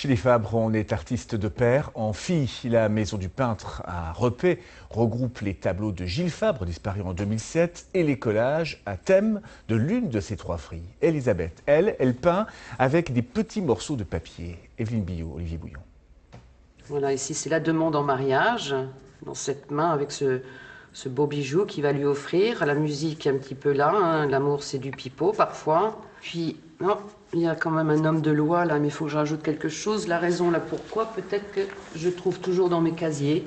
Chez les Fabre, on est artiste de père en fille. La maison du peintre à Repet regroupe les tableaux de Gilles Fabre, disparu en 2007, et les collages à thème de l'une de ses trois filles. Elisabeth, elle peint avec des petits morceaux de papier. Evelyne Billot, Olivier Bouillon. Voilà, ici c'est la demande en mariage, dans cette main avec ce beau bijou qu'il va lui offrir. La musique est un petit peu là, hein. L'amour c'est du pipeau parfois. Puis, non, il y a quand même un homme de loi là, mais il faut que je rajoute quelque chose. La raison là pourquoi, peut-être que je trouve toujours dans mes casiers,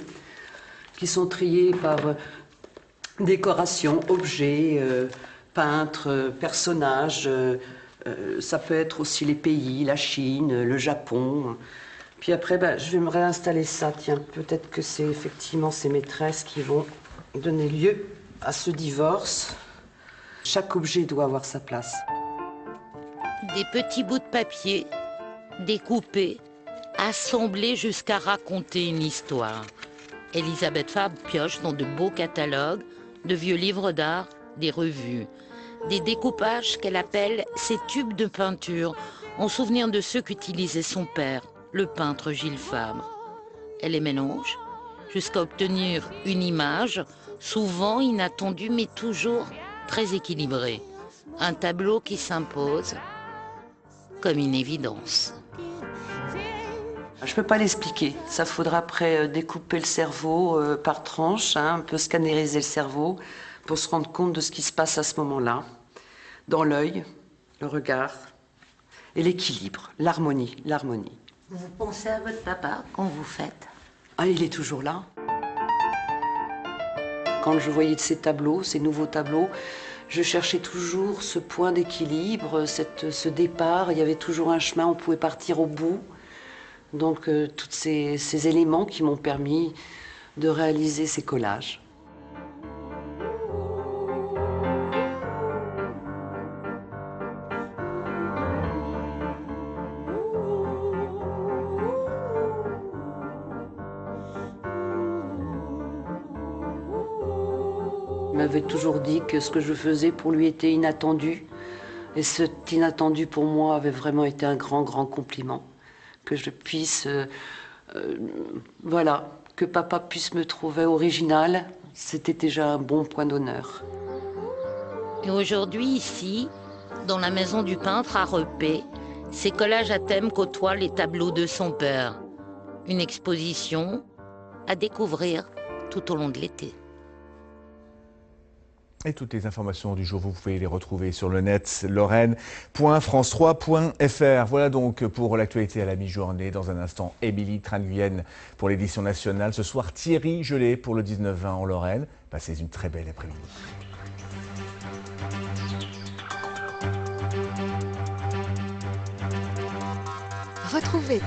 qui sont triés par décoration, objets, peintres, personnages. Ça peut être aussi les pays, la Chine, le Japon. Puis après, je vais me réinstaller ça. Tiens, peut-être que c'est effectivement ces maîtresses qui vont donner lieu à ce divorce. Chaque objet doit avoir sa place. Des petits bouts de papier, découpés, assemblés jusqu'à raconter une histoire. Elisabeth Fabre pioche dans de beaux catalogues, de vieux livres d'art, des revues. Des découpages qu'elle appelle ses tubes de peinture, en souvenir de ceux qu'utilisait son père, le peintre Gilles Fabre. Elle les mélange jusqu'à obtenir une image, souvent inattendue mais toujours très équilibrée. Un tableau qui s'impose comme une évidence. Je ne peux pas l'expliquer. Ça faudra après découper le cerveau par tranches, hein, un peu scanneriser le cerveau pour se rendre compte de ce qui se passe à ce moment-là. Dans l'œil, le regard et l'équilibre, l'harmonie. Vous pensez à votre papa quand vous faites? Ah, il est toujours là. Quand je voyais ces tableaux, ces nouveaux tableaux, je cherchais toujours ce point d'équilibre, ce départ. Il y avait toujours un chemin, on pouvait partir au bout. Donc, tous ces éléments qui m'ont permis de réaliser ces collages. Il m'avait toujours dit que ce que je faisais pour lui était inattendu. Et cet inattendu pour moi avait vraiment été un grand compliment. Que je puisse, voilà, que papa puisse me trouver originale, c'était déjà un bon point d'honneur. Et aujourd'hui, ici, dans la maison du peintre à Repet, ces collages à thème côtoient les tableaux de son père. Une exposition à découvrir tout au long de l'été. Et toutes les informations du jour, vous pouvez les retrouver sur le net lorraine.france3.fr. Voilà donc pour l'actualité à la mi-journée. Dans un instant, Émilie Train-Guyenne pour l'édition nationale. Ce soir, Thierry Gelé pour le 19-20 en Lorraine. Passez une très belle après-midi. Retrouvez